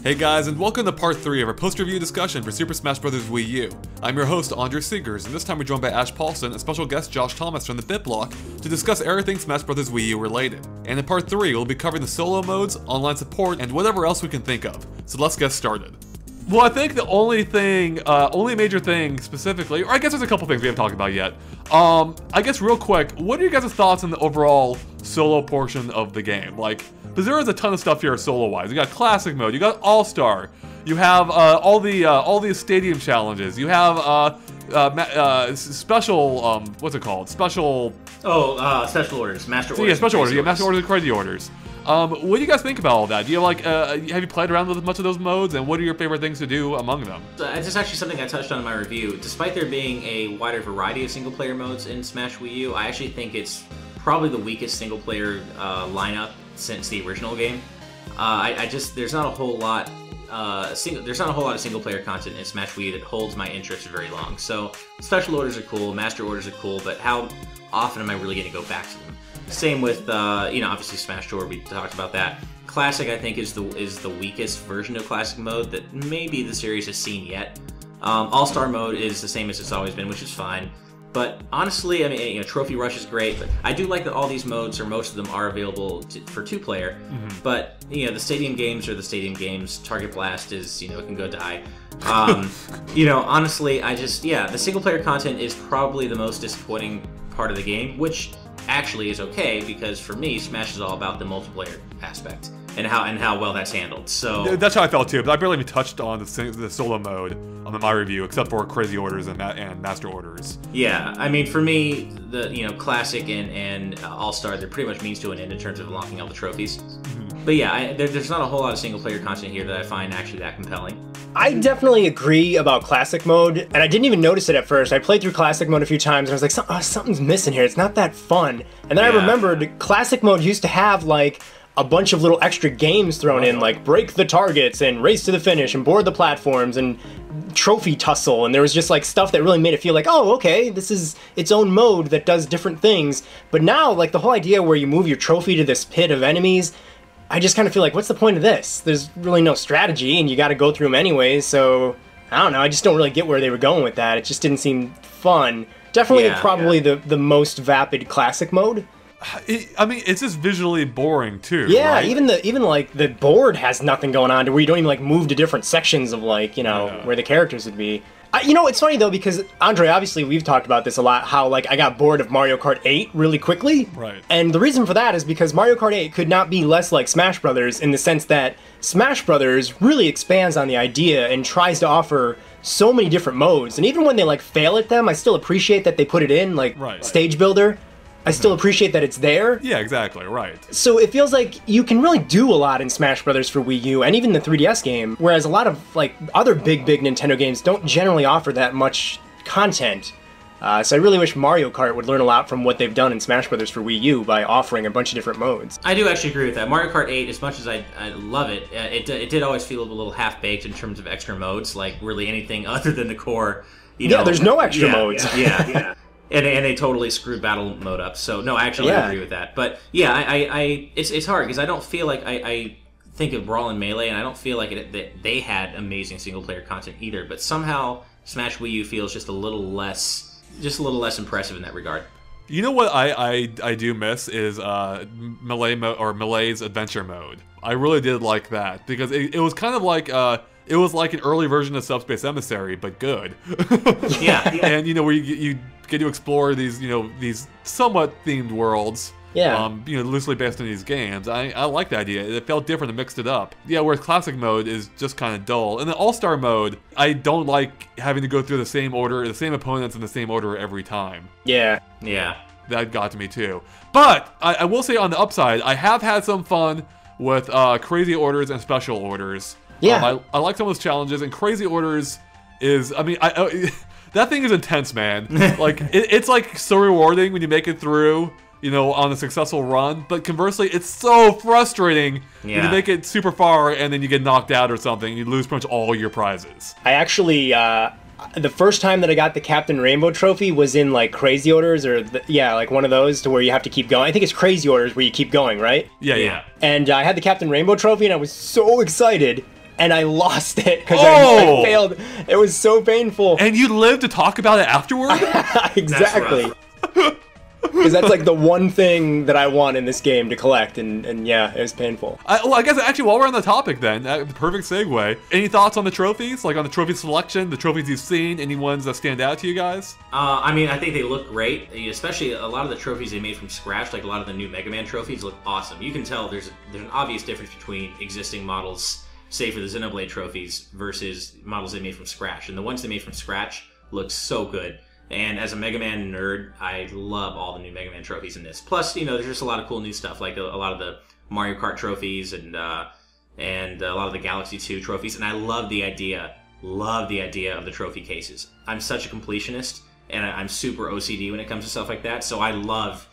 Hey guys, and welcome to part 3 of our post-review discussion for Super Smash Bros. Wii U. I'm your host, Andre Seegers, and this time we're joined by Ash Paulson and special guest Josh Thomas from the BitBlock to discuss everything Smash Bros. Wii U related. And in part 3, we'll be covering the solo modes, online support, and whatever else we can think of. So let's get started. Well, I think the only major thing specifically, or I guess there's a couple things we haven't talked about yet. I guess real quick, what are your guys' thoughts on the overall solo portion of the game? Like, because there is a ton of stuff here solo-wise. You got classic mode, you got All-Star, you have all the stadium challenges, you have special what's it called? Special orders, master orders. Yeah, special orders. Yeah, master orders and crazy orders. What do you guys think about all that? Do you like have you played around with much of those modes, and what are your favorite things to do among them? This is actually something I touched on in my review. Despite there being a wider variety of single-player modes in Smash Wii U, I actually think it's probably the weakest single-player lineup since the original game. There's not a whole lot of single-player content in Smash Wii U that holds my interest very long. So special orders are cool, master orders are cool, but how often am I really going to go back to them? Same with obviously Smash Tour. We talked about that. Classic, I think, is the weakest version of Classic mode that maybe the series has seen yet. All-Star mode is the same as it's always been, which is fine. But honestly, I mean, Trophy Rush is great, but I do like that all these modes, or most of them, are available for two-player. Mm-hmm. But, the stadium games are the stadium games. Target Blast is, it can go die. Honestly, the single-player content is probably the most disappointing part of the game, which actually is okay, because for me, Smash is all about the multiplayer aspect and how well that's handled. So that's how I felt too, but I barely even touched on the solo mode on my review, except for crazy orders and master orders. Yeah, I mean, for me, the classic and All-Star, they're pretty much means to an end in terms of unlocking all the trophies. Mm-hmm. But yeah, there's not a whole lot of single player content here that I find actually that compelling. I definitely agree about Classic mode, and I didn't even notice it at first. I played through Classic mode a few times, and I was like, something's missing here. It's not that fun. And then I remembered Classic mode used to have, like, a bunch of little extra games thrown in, like break the targets and race to the finish and board the platforms and trophy tussle, and there was just like stuff that really made it feel like, oh, okay, this is its own mode that does different things. But now, like, the whole idea where you move your trophy to this pit of enemies, I just kind of feel like, what's the point of this? There's really no strategy, and you got to go through them anyways, so I don't know, I just don't really get where they were going with that. It just didn't seem fun. Definitely the most vapid Classic mode. I mean, it's just visually boring too. Yeah, right? even like the board has nothing going on to where you don't even like move to different sections of like where the characters would be. It's funny though, because Andre, obviously we've talked about this a lot. How like I got bored of Mario Kart 8 really quickly. Right. And the reason for that is because Mario Kart 8 could not be less like Smash Brothers in the sense that Smash Brothers really expands on the idea and tries to offer so many different modes. And even when they like fail at them, I still appreciate that they put it in, like Stage Builder. I still appreciate that it's there. Yeah, exactly, right. So it feels like you can really do a lot in Smash Brothers for Wii U, and even the 3DS game, whereas a lot of like other big Nintendo games don't generally offer that much content. So I really wish Mario Kart would learn a lot from what they've done in Smash Brothers for Wii U by offering a bunch of different modes. I do actually agree with that. Mario Kart 8, as much as I love it, it did always feel a little half-baked in terms of extra modes, like really anything other than the core. Yeah, there's no extra modes. Yeah. And they totally screwed battle mode up. So no, I actually agree with that. But yeah, it's hard because I don't feel like I think of Brawl and Melee, and I don't feel like that they had amazing single player content either. But somehow Smash Wii U feels just a little less impressive in that regard. You know what I do miss is Melee mode, or Melee's adventure mode. I really did like that because it was kind of like it was like an early version of Subspace Emissary, but good. Yeah. And where you get to explore these these somewhat themed worlds. Yeah. Loosely based on these games. I like the idea. It felt different and mixed it up. Yeah, whereas classic mode is just kind of dull. And the All-Star mode, I don't like having to go through the same order, the same opponents in the same order every time. Yeah. That got to me too. But I will say on the upside, I have had some fun with crazy orders and special orders. Yeah. I like some of those challenges, and crazy orders is, I mean, That thing is intense, man. Like, it's like so rewarding when you make it through, you know, on a successful run. But conversely, it's so frustrating when you make it super far and then you get knocked out or something. You lose pretty much all your prizes. I actually, the first time that I got the Captain Rainbow trophy was in like Crazy Orders or like one of those to where you have to keep going. I think it's Crazy Orders where you keep going, right? Yeah. And I had the Captain Rainbow trophy and I was so excited. And I lost it because I failed. It was so painful. And you lived to talk about it afterward? Exactly. Because that's like the one thing that I want in this game to collect, and yeah, it was painful. Well, I guess actually while we're on the topic then, perfect segue. Any thoughts on the trophies? Like on the trophy selection, the trophies you've seen, any ones that stand out to you guys? I mean, I think they look great, especially a lot of the trophies they made from scratch, like a lot of the new Mega Man trophies look awesome. You can tell there's an obvious difference between existing models, say for the Xenoblade trophies, versus models they made from scratch. And the ones they made from scratch look so good. And as a Mega Man nerd, I love all the new Mega Man trophies in this. Plus, you know, there's just a lot of cool new stuff, like a lot of the Mario Kart trophies and a lot of the Galaxy 2 trophies. And I love the idea of the trophy cases. I'm such a completionist, and I'm super OCD when it comes to stuff like that. So I love,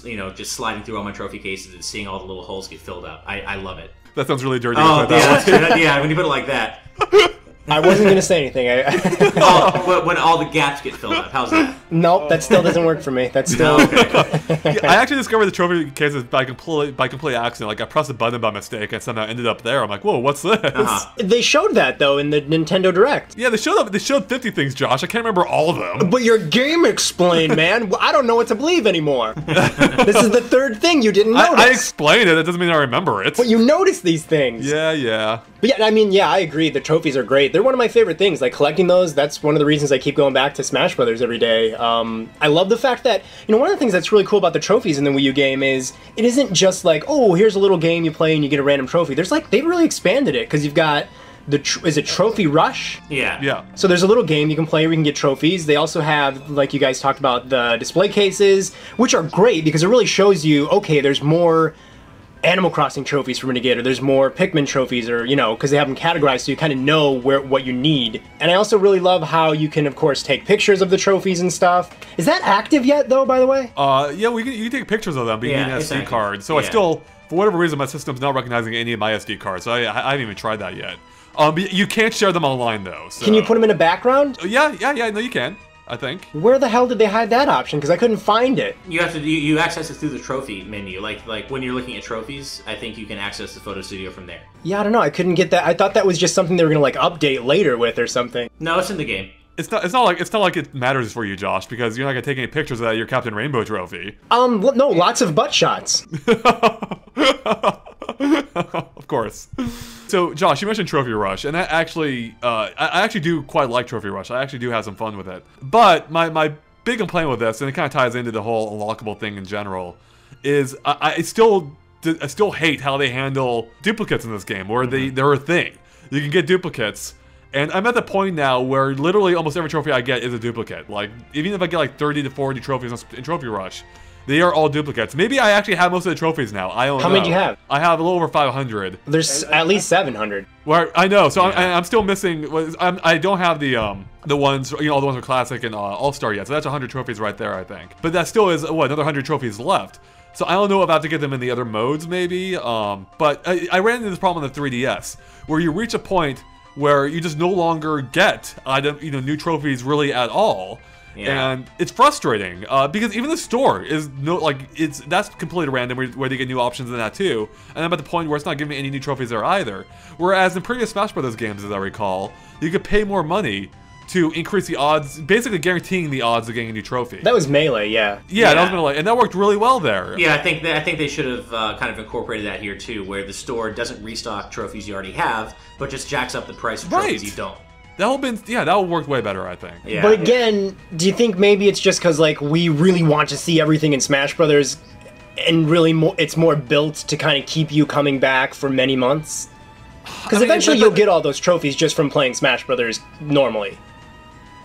you know, just sliding through all my trophy cases and seeing all the little holes get filled up. I love it. That sounds really dirty. Oh, yeah, that's true. Yeah, when you put it like that. I wasn't going to say anything. When all the gaps get filled up. How's that? Nope, that still doesn't work for me. That's still... No, okay. I actually discovered the trophy cases by complete accident. Like, I pressed a button by mistake and somehow ended up there. I'm like, whoa, what's this? They showed that, though, in the Nintendo Direct. Yeah, they showed 50 things, Josh. I can't remember all of them. But your GameXplain, man. I don't know what to believe anymore. This is the third thing you didn't notice. I explained it. It doesn't mean I remember it. But you notice these things. Yeah. But yeah, I mean, yeah, I agree. The trophies are great. They're one of my favorite things. Like, collecting those, that's one of the reasons I keep going back to Smash Brothers every day. I love the fact that, you know, one of the things that's really cool about the trophies in the Wii U game is it isn't just like, oh, here's a little game you play and you get a random trophy. There's like, they've really expanded it because you've got is it Trophy Rush? Yeah. So there's a little game you can play where you can get trophies. They also have, like you guys talked about, the display cases, which are great because it really shows you, okay, there's more Animal Crossing trophies for me to get, or there's more Pikmin trophies, or, you know, because they have them categorized so you kind of know what you need. And I also really love how you can, of course, take pictures of the trophies and stuff. Is that active yet, though, by the way? Yeah, you can take pictures of them, but you need an SD card. So I still, for whatever reason, my system's not recognizing any of my SD cards, so I haven't even tried that yet. But you can't share them online, though. So. Can you put them in a background? Yeah, no, you can. I think. Where the hell did they hide that option? Because I couldn't find it. You have to you access it through the trophy menu. Like when you're looking at trophies, I think you can access the photo studio from there. Yeah, I don't know. I couldn't get that. I thought that was just something they were gonna like update later with or something. No, it's in the game. It's not like it matters for you, Josh, because you're not gonna take any pictures of your Captain Rainbow trophy. No, lots of butt shots. Of course. So, Josh, you mentioned Trophy Rush, and that actually, I actually do quite like Trophy Rush. I actually do have some fun with it. But my big complaint with this, and it kind of ties into the whole unlockable thing in general, is I still hate how they handle duplicates in this game, where they're a thing. You can get duplicates. And I'm at the point now where literally almost every trophy I get is a duplicate. Like, even if I get like 30 to 40 trophies in Trophy Rush, they are all duplicates. Maybe I actually have most of the trophies now. I don't know. How many do you have? I have a little over 500. There's at least 700. Well, I know. So yeah. I'm still missing. I don't have the ones, you know, all the ones with Classic and All-Star yet. So that's 100 trophies right there, I think. But that still is, what, another 100 trophies left. So I don't know if I have to get them in the other modes, maybe. But I ran into this problem on the 3DS, where you reach a point where you just no longer get new trophies really at all. Yeah. And it's frustrating because even the store is that's completely random where they get new options in that too. And I'm at the point where it's not giving me any new trophies there either. Whereas in previous Smash Brothers games, as I recall, you could pay more money to increase the odds, basically guaranteeing the odds of getting a new trophy. That was Melee, yeah. Yeah, that was Melee, and that worked really well there. Yeah, I think they should have kind of incorporated that here too, where the store doesn't restock trophies you already have, but just jacks up the price of trophies you don't. That will work way better, I think. Yeah. But again, do you think maybe it's just because like we really want to see everything in Smash Brothers, and really it's more built to kind of keep you coming back for many months? Because eventually you'll get all those trophies just from playing Smash Brothers normally.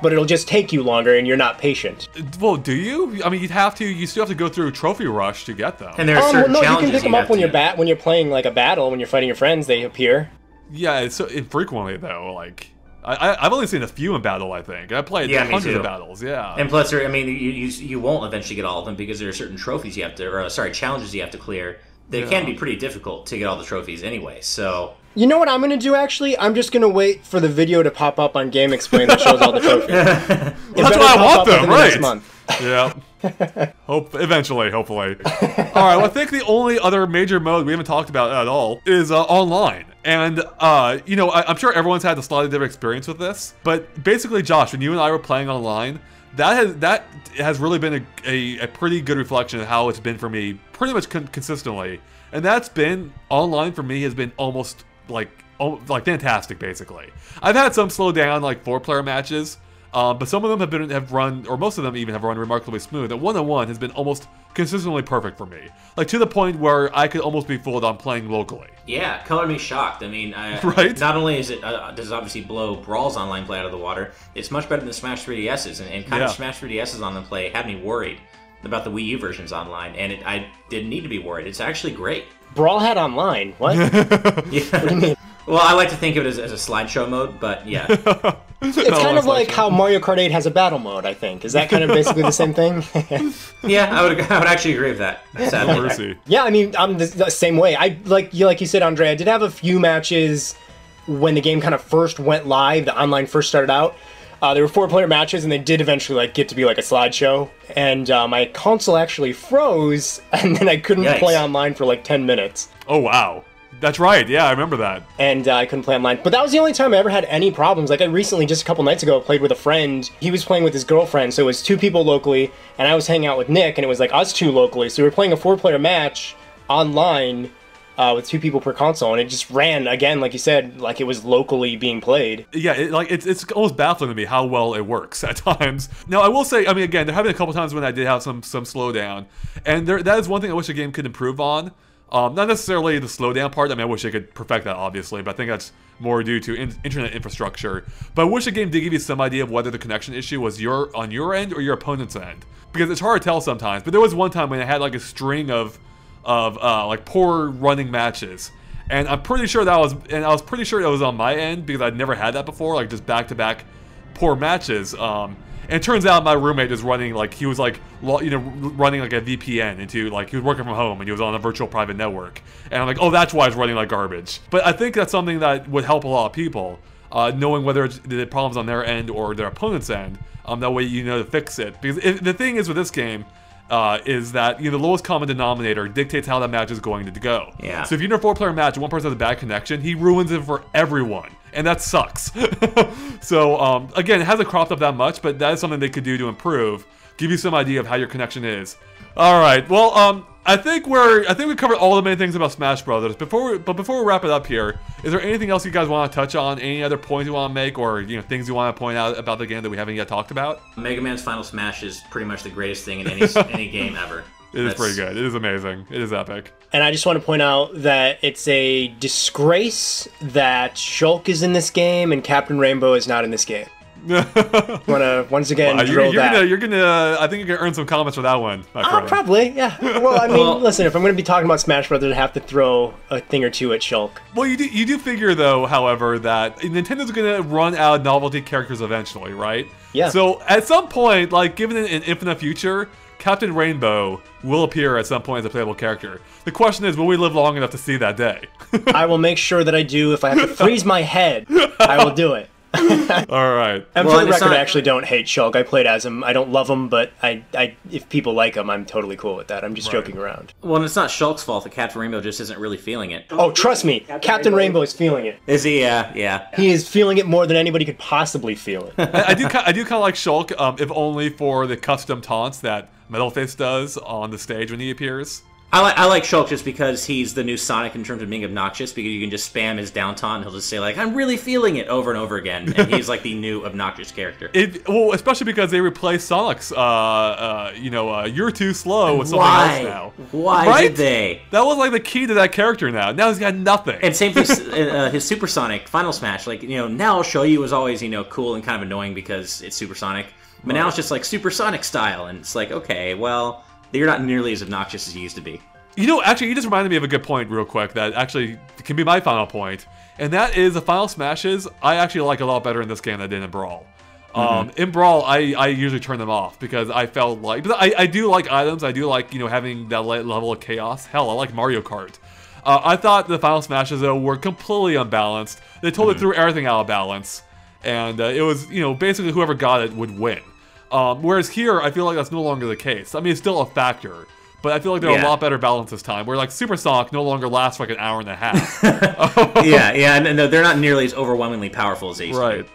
But it'll just take you longer, and you're not patient. Well, do you? I mean, you still have to go through Trophy Rush to get them. And there are certain challenges you can pick them up when you're playing like a battle, when you're fighting your friends, they appear. Yeah, it's so infrequently though. Like, I've only seen a few in battle, I think. I played hundreds of battles, yeah. And plus, I mean, you won't eventually get all of them because there are certain trophies you have to, or sorry, challenges you have to clear. They can be pretty difficult to get all the trophies anyway, so... You know what I'm going to do, actually? I'm just going to wait for the video to pop up on GameXplain that shows all the trophies. That's why I want them, right? Next month. Yeah. Eventually, hopefully. Alright, well, I think the only other major mode we haven't talked about at all is online. And, you know, I'm sure everyone's had a slightly different experience with this, but basically, Josh, when you and I were playing online, that has really been a pretty good reflection of how it's been for me pretty much consistently. And that's been, online for me has been almost like fantastic, basically. I've had some slow down, like 4-player matches, but some of them have run, or most of them even have run remarkably smooth. And 1-on-1 has been almost consistently perfect for me. Like, to the point where I could almost be fooled on playing locally. Yeah, color me shocked. I mean, right? Not only is it does it obviously blow Brawl's online play out of the water, it's much better than Smash 3DS's, and kind of Smash 3DS's online play had me worried about the Wii U versions online, and I didn't need to be worried. It's actually great. Brawl had online? What? Yeah. What do you mean? Well, I like to think of it as a slideshow mode, but yeah. It's kind of like how Mario Kart 8 has a battle mode, I think. Is that kind of basically the same thing? Yeah, I would actually agree with that. Sadly. Yeah, I mean, I'm the same way. Like you said, Andre, I did have a few matches when the game kind of first went live, the online first started out. There were 4-player matches, and they did eventually get to be like a slideshow. And my console actually froze, and then I couldn't play online for like 10 minutes. Oh, wow. That's right, yeah, I remember that. And I couldn't play online. But that was the only time I ever had any problems. Like, I recently, just a couple nights ago, played with a friend. He was playing with his girlfriend, so it was 2 people locally, and I was hanging out with Nick, and it was like us 2 locally. So we were playing a 4-player match online with 2 people per console, and it just ran, again, like you said, like it was locally being played. Yeah, it's almost baffling to me how well it works at times. Now, I will say, I mean, again, there have been a couple times when I did have some slowdown, and that is one thing I wish the game could improve on. Not necessarily the slowdown part. I mean, I wish they could perfect that, obviously, but I think that's more due to internet infrastructure. But I wish the game did give you some idea of whether the connection issue was on your end or your opponent's end, because it's hard to tell sometimes. But there was one time when I had like a string of like poor running matches, and I was pretty sure that was on my end because I'd never had that before, like just back-to-back poor matches. And it turns out my roommate is running, like, he was, like, running, like, a VPN into, like, he was working from home and he was on a virtual private network. And I'm like, oh, that's why it's running like garbage. But I think that's something that would help a lot of people, knowing whether it's the problems on their end or their opponent's end. That way you know to fix it. Because the thing is with this game, is that the lowest common denominator dictates how that match is going to go. Yeah. So if you're in a 4-player match and one person has a bad connection, he ruins it for everyone. And that sucks. So, again, it hasn't cropped up that much, but that is something they could do to improve. Give you some idea of how your connection is. Alright, well, I think we covered all the main things about Smash Brothers. Before we wrap it up here, is there anything else you guys want to touch on? Any other points you want to make, or things you want to point out about the game that we haven't yet talked about? Mega Man's Final Smash is pretty much the greatest thing in any game ever. It is pretty good. It is amazing. It is epic. And I just want to point out that it's a disgrace that Shulk is in this game and Captain Rainbow is not in this game. I want to once again drill that. I think you're gonna earn some comments for that one. Probably, yeah. Well, I mean, listen, if I'm gonna be talking about Smash Brothers, I have to throw a thing or two at Shulk. Well, you do figure though, however, that Nintendo's gonna run out of novelty characters eventually, right? Yeah. So at some point, like given an infinite future, Captain Rainbow will appear at some point as a playable character. The question is, will we live long enough to see that day? I will make sure that I do. If I have to freeze my head, I will do it. Alright. And for the record, I actually don't hate Shulk. I played as him. I don't love him, but if people like him, I'm totally cool with that. I'm just joking around. Well, and it's not Shulk's fault that Captain Rainbow just isn't really feeling it. Oh, trust me, Captain Rainbow is feeling it. Is he? Yeah. He is feeling it more than anybody could possibly feel it. I do kind of like Shulk, if only for the custom taunts that Metalface does on the stage when he appears. I like Shulk just because he's the new Sonic in terms of being obnoxious, because you can just spam his down taunt and he'll just say, like, I'm really feeling it over and over again, and he's like the new obnoxious character. Well, especially because they replaced Sonic's, you're too slow with something else now. Why did they? That was like the key to that character now. Now he's got nothing. And same thing, his Supersonic Final Smash, like, now I'll show you was always, cool and kind of annoying because it's Supersonic, but now it's just like Supersonic style, and it's like, okay, well, you're not nearly as obnoxious as you used to be. You know, actually, you just reminded me of a good point real quick that actually can be my final point, and that is the final smashes I actually like a lot better in this game than I did in Brawl. In Brawl, I usually turn them off because I felt like... But I do like items, I do like, you know, having that level of chaos. Hell, I like Mario Kart. I thought the final smashes, though, were completely unbalanced. They totally threw everything out of balance, and it was, you know, basically whoever got it would win. Whereas here, I feel like that's no longer the case. I mean, it's still a factor, but I feel like there are a lot better balance this time, where like Super Sonic no longer lasts for like an hour and a half. yeah, and they're not nearly as overwhelmingly powerful as they used to be.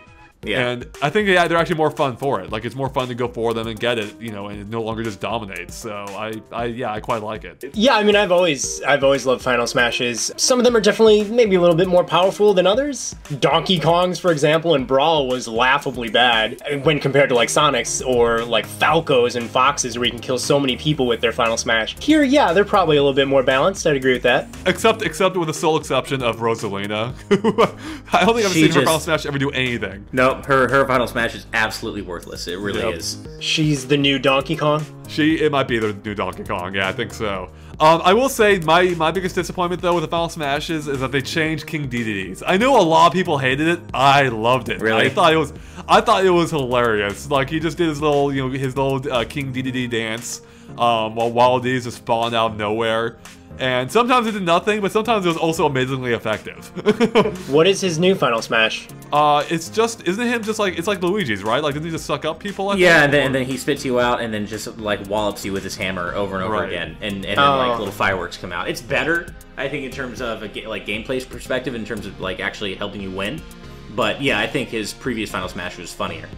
Yeah. And I think they're actually more fun for it. Like, it's more fun to go for them and get it, you know, and it no longer just dominates. So I quite like it. Yeah, I mean, I've always loved Final Smashes. Some of them are definitely maybe a little bit more powerful than others. Donkey Kong's, for example, in Brawl was laughably bad when compared to like Sonic's or like Falco's and Fox's, where you can kill so many people with their Final Smash. Here, yeah, they're probably a little bit more balanced. I'd agree with that. Except with the sole exception of Rosalina. I don't think I've seen her Final Smash ever do anything. No, her Final Smash is absolutely worthless. It really is. She's the new Donkey Kong? It might be the new Donkey Kong, yeah, I think so. I will say my biggest disappointment though with the Final Smashes is that they changed King Dedede's. I know a lot of people hated it. I loved it. Really? I thought it was hilarious. Like, he just did his little, you know, King Dedede dance while Wild D's just spawned out of nowhere. And sometimes it did nothing, but sometimes it was also amazingly effective. What is his new Final Smash? It's just, isn't it him just like, it's like Luigi's, right? Like, doesn't he just suck up people? And then he spits you out and then just like wallops you with his hammer over and over again. And then like little fireworks come out. It's better, I think, in terms of like gameplay perspective, in terms of like actually helping you win. But yeah, I think his previous Final Smash was funnier.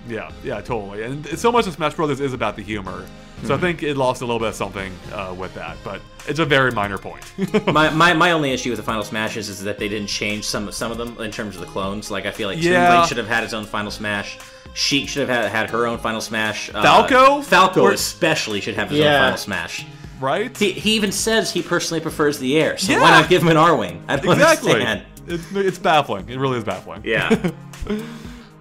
Yeah, totally. And so much of Smash Brothers is about the humor. So I think it lost a little bit of something with that, but it's a very minor point. my only issue with the Final Smashes is that they didn't change some of them in terms of the clones. Like, I feel like Toon Blade should have had his own Final Smash. Sheik should have had her own Final Smash. Falco especially should have his own Final Smash. Right? He even says he personally prefers the air, so why not give him an R-Wing? I don't understand. It's baffling. It really is baffling. Yeah.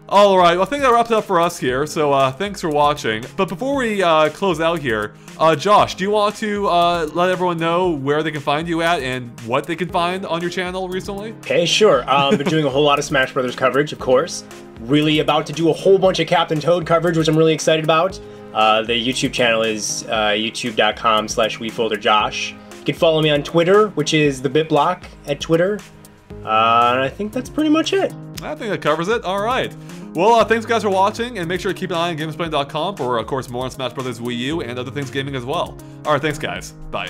Alright, well, I think that wraps it up for us here, so thanks for watching. But before we close out here, Josh, do you want to let everyone know where they can find you at and what they can find on your channel recently? Okay, sure. Been doing a whole lot of Smash Brothers coverage, of course. Really about to do a whole bunch of Captain Toad coverage, which I'm really excited about. The YouTube channel is youtube.com/WeFolderJosh. You can follow me on Twitter, which is the BitBlock at Twitter. And I think that's pretty much it. I think that covers it. All right. Well, thanks guys for watching, and make sure to keep an eye on GameXplain.com for, of course, more on Smash Brothers Wii U and other things gaming as well. All right, thanks guys. Bye.